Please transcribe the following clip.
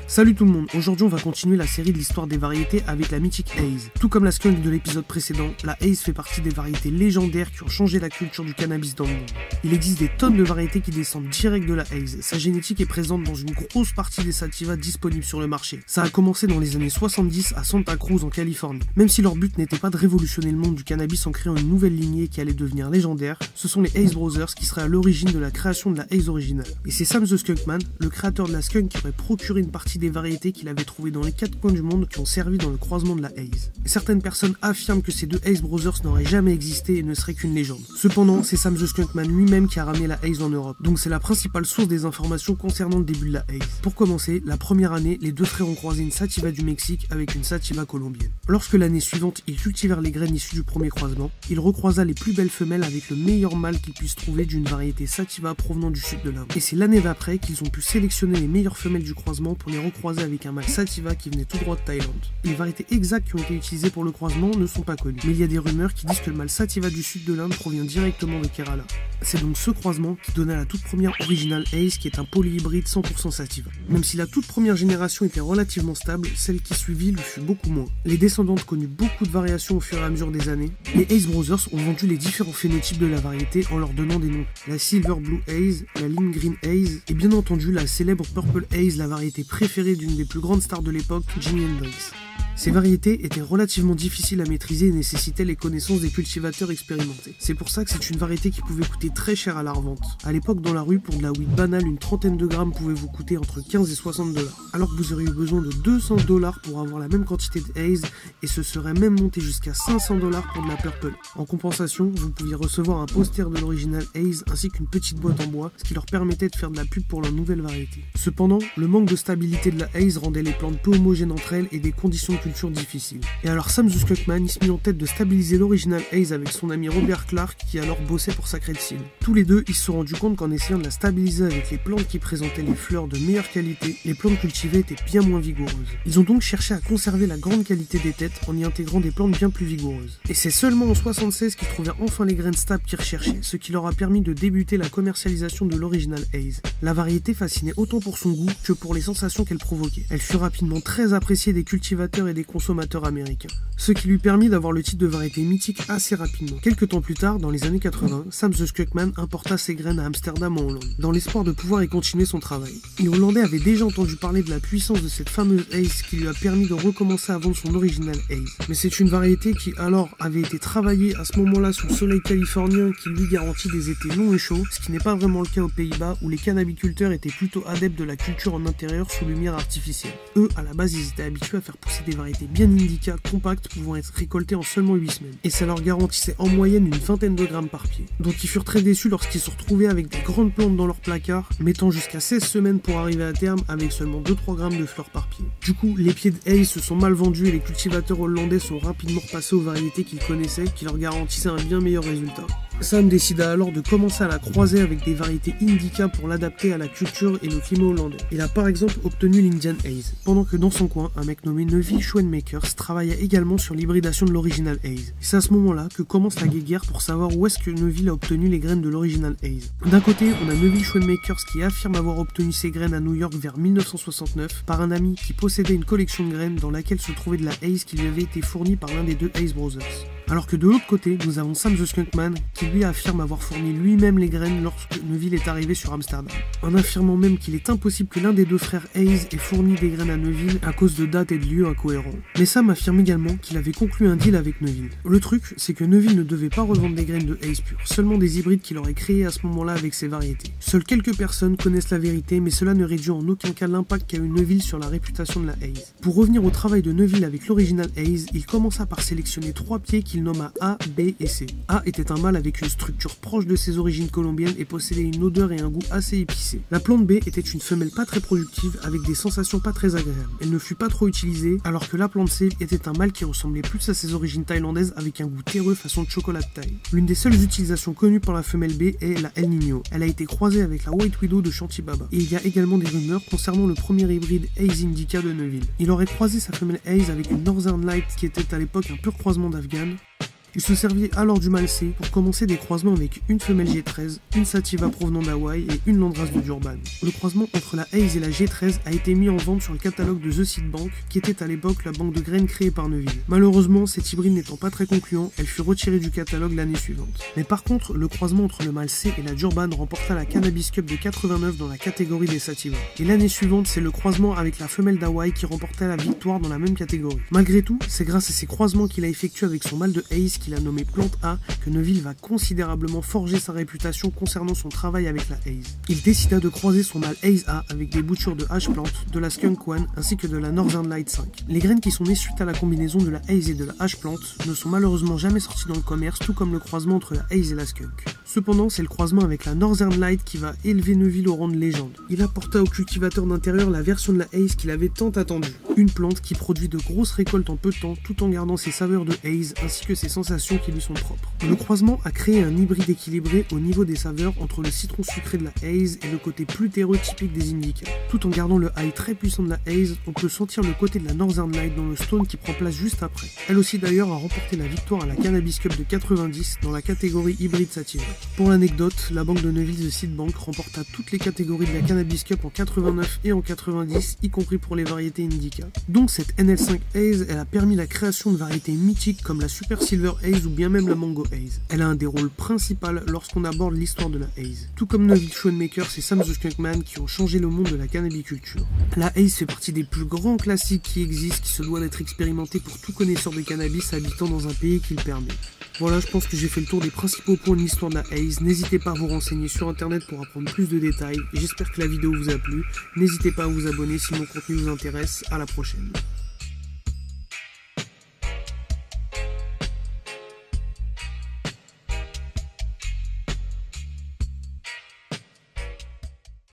Salut tout le monde, aujourd'hui on va continuer la série de l'histoire des variétés avec la mythique Haze. Tout comme la skunk de l'épisode précédent, la Haze fait partie des variétés légendaires qui ont changé la culture du cannabis dans le monde. Il existe des tonnes de variétés qui descendent direct de la Haze. Sa génétique est présente dans une grosse partie des sativas disponibles sur le marché. Ça a commencé dans les années 70 à Santa Cruz en Californie. Même si leur but n'était pas de révolutionner le monde du cannabis en créant une nouvelle lignée qui allait devenir légendaire, ce sont les Haze Brothers qui seraient à l'origine de la création de la Haze originale. Et c'est Sam the Skunkman, le créateur de la skunk, qui aurait procuré une partie des variétés qu'il avait trouvées dans les quatre coins du monde qui ont servi dans le croisement de la Haze. Certaines personnes affirment que ces deux Haze Brothers n'auraient jamais existé et ne seraient qu'une légende. Cependant, c'est Sam the Skunkman lui-même qui a ramené la Haze en Europe, donc c'est la principale source des informations concernant le début de la Haze. Pour commencer, la première année, les deux frères ont croisé une sativa du Mexique avec une sativa colombienne. Lorsque l'année suivante, ils cultivèrent les graines issues du premier croisement, il recroisa les plus belles femelles avec le meilleur mâle qu'ils puissent trouver d'une variété sativa provenant du sud de l'Inde. Et c'est l'année d'après qu'ils ont pu sélectionner les meilleures femelles du croisement pour les recroiser avec un mâle sativa qui venait tout droit de Thaïlande. Les variétés exactes qui ont été utilisées pour le croisement ne sont pas connues, mais il y a des rumeurs qui disent que le mâle sativa du sud de l'Inde provient directement de Kerala. C'est donc ce croisement qui donna la toute première original Haze qui est un polyhybride 100% sativa. Même si la toute première génération était relativement stable, celle qui suivit le fut beaucoup moins. Les descendantes connurent beaucoup de variations au fur et à mesure des années. Les Haze Brothers ont vendu les différents phénotypes de la variété en leur donnant des noms. La Silver Blue Haze, la Lime Green Haze et bien entendu la célèbre Purple Haze, la variété préférée d'une des plus grandes stars de l'époque, Jimi Hendrix. Ces variétés étaient relativement difficiles à maîtriser et nécessitaient les connaissances des cultivateurs expérimentés. C'est pour ça que c'est une variété qui pouvait coûter très cher à la revente. À l'époque, dans la rue, pour de la weed banale, une trentaine de grammes pouvait vous coûter entre 15 et 60 $, alors que vous auriez eu besoin de 200 $ pour avoir la même quantité de Haze, et ce serait même monté jusqu'à 500 $ pour de la Purple. En compensation, vous pouviez recevoir un poster de l'original Haze ainsi qu'une petite boîte en bois, ce qui leur permettait de faire de la pub pour leur nouvelle variété. Cependant, le manque de stabilité de la Haze rendait les plantes peu homogènes entre elles et des conditions de culture difficiles. Et alors Sam the Skunkman il se mit en tête de stabiliser l'original Haze avec son ami Robert Clark qui alors bossait pour Sacred Seed. Tous les deux, ils se sont rendus compte qu'en essayant de la stabiliser avec les plantes qui présentaient les fleurs de meilleure qualité, les plantes cultivées étaient bien moins vigoureuses. Ils ont donc cherché à conserver la grande qualité des têtes en y intégrant des plantes bien plus vigoureuses. Et c'est seulement en 76 qu'ils trouvèrent enfin les graines stables qu'ils recherchaient, ce qui leur a permis de débuter la commercialisation de l'original Haze. La variété fascinait autant pour son goût que pour les sensations qu'elle provoquait. Elle fut rapidement très appréciée des cultivateurs et des consommateurs américain, ce qui lui permit d'avoir le titre de variété mythique assez rapidement. Quelques temps plus tard, dans les années 80, Sam the Skunkman importa ses graines à Amsterdam en Hollande, dans l'espoir de pouvoir y continuer son travail. Les Hollandais avaient déjà entendu parler de la puissance de cette fameuse Haze qui lui a permis de recommencer à vendre son original Haze. Mais c'est une variété qui alors avait été travaillée à ce moment-là sous le soleil californien qui lui garantit des étés longs et chauds, ce qui n'est pas vraiment le cas aux Pays-Bas où les cannabiculteurs étaient plutôt adeptes de la culture en intérieur sous lumière artificielle. Eux, à la base, ils étaient habitués à faire pousser des variétés bien indica compactes pouvant être récoltées en seulement 8 semaines. Et ça leur garantissait en moyenne une vingtaine de grammes par pied. Donc ils furent très déçus lorsqu'ils se retrouvaient avec des grandes plantes dans leur placard, mettant jusqu'à 16 semaines pour arriver à terme avec seulement 2-3 grammes de fleurs par pied. Du coup, les pieds de Haze se sont mal vendus et les cultivateurs hollandais sont rapidement repassés aux variétés qu'ils connaissaient qui leur garantissaient un bien meilleur résultat. Sam décida alors de commencer à la croiser avec des variétés indica pour l'adapter à la culture et le climat hollandais. Il a par exemple obtenu l'Indian Haze, pendant que dans son coin, un mec nommé Neville Schoenmakers travaillait également sur l'hybridation de l'original Haze. C'est à ce moment-là que commence la guéguerre pour savoir où est-ce que Neville a obtenu les graines de l'original Haze. D'un côté, on a Neville Schoenmakers qui affirme avoir obtenu ses graines à New York vers 1969 par un ami qui possédait une collection de graines dans laquelle se trouvait de la Haze qui lui avait été fournie par l'un des deux Haze Brothers. Alors que de l'autre côté, nous avons Sam the Skunkman qui lui affirme avoir fourni lui-même les graines lorsque Neville est arrivé sur Amsterdam, en affirmant même qu'il est impossible que l'un des deux frères Haze ait fourni des graines à Neville à cause de dates et de lieux incohérents. Mais Sam affirme également qu'il avait conclu un deal avec Neville. Le truc, c'est que Neville ne devait pas revendre des graines de Haze pure, seulement des hybrides qu'il aurait créés à ce moment-là avec ses variétés. Seules quelques personnes connaissent la vérité, mais cela ne réduit en aucun cas l'impact qu'a eu Neville sur la réputation de la Haze. Pour revenir au travail de Neville avec l'original Haze, il commença par sélectionner 3 pieds qu'il nomma A, B et C. A était un mâle avec une structure proche de ses origines colombiennes et possédait une odeur et un goût assez épicé. La plante B était une femelle pas très productive avec des sensations pas très agréables. Elle ne fut pas trop utilisée, alors que la plante C était un mâle qui ressemblait plus à ses origines thaïlandaises avec un goût terreux façon de chocolat de Thaï. L'une des seules utilisations connues pour la femelle B est la El Niño. Elle a été croisée avec la White Widow de Shanti Baba. Et il y a également des rumeurs concernant le premier hybride Haze Indica de Neville. Il aurait croisé sa femelle Haze avec une Northern Light qui était à l'époque un pur croisement d'Afghan. Il se servait alors du Malcé pour commencer des croisements avec une femelle G13, une Sativa provenant d'Hawaï et une landrace de Durban. Le croisement entre la Haze et la G13 a été mis en vente sur le catalogue de The Seed Bank, qui était à l'époque la banque de graines créée par Neuville. Malheureusement, cette hybride n'étant pas très concluant, elle fut retirée du catalogue l'année suivante. Mais par contre, le croisement entre le Malcé et la Durban remporta la Cannabis Cup de 89 dans la catégorie des Sativa. Et l'année suivante, c'est le croisement avec la femelle d'Hawaï qui remporta la victoire dans la même catégorie. Malgré tout, c'est grâce à ces croisements qu'il a effectués avec son mâle de Haze qu'il a nommé Plante A que Neuville va considérablement forger sa réputation concernant son travail avec la Haze. Il décida de croiser son mâle Haze A avec des boutures de H-Plant, de la Skunk One ainsi que de la Northern Light 5. Les graines qui sont nées suite à la combinaison de la Haze et de la H-Plant ne sont malheureusement jamais sorties dans le commerce, tout comme le croisement entre la Haze et la Skunk. Cependant, c'est le croisement avec la Northern Light qui va élever Neuville au rang de légende. Il apporta au cultivateur d'intérieur la version de la Haze qu'il avait tant attendue. Une plante qui produit de grosses récoltes en peu de temps tout en gardant ses saveurs de Haze ainsi que ses sensations qui lui sont propres. Le croisement a créé un hybride équilibré au niveau des saveurs entre le citron sucré de la Haze et le côté plus terreux typique des Indica. Tout en gardant le high très puissant de la Haze, on peut sentir le côté de la Northern Light dans le Stone qui prend place juste après. Elle aussi d'ailleurs a remporté la victoire à la Cannabis Cup de 90 dans la catégorie hybride sativa. Pour l'anecdote, la banque de Neuville The Seed Bank remporta toutes les catégories de la Cannabis Cup en 89 et en 90, y compris pour les variétés Indica. Donc cette NL5 Haze, elle a permis la création de variétés mythiques comme la Super Silver Haze ou bien même la Mango Haze. Elle a un des rôles principaux lorsqu'on aborde l'histoire de la Haze. Tout comme Neuville Schoenmaker, c'est Sam the Skunkman qui ont changé le monde de la cannabiculture. La Haze fait partie des plus grands classiques qui existent, qui se doit d'être expérimenté pour tout connaisseur de cannabis habitant dans un pays qui le permet. Voilà, je pense que j'ai fait le tour des principaux points de l'histoire de la Haze. N'hésitez pas à vous renseigner sur internet pour apprendre plus de détails. J'espère que la vidéo vous a plu. N'hésitez pas à vous abonner si mon contenu vous intéresse. À la prochaine.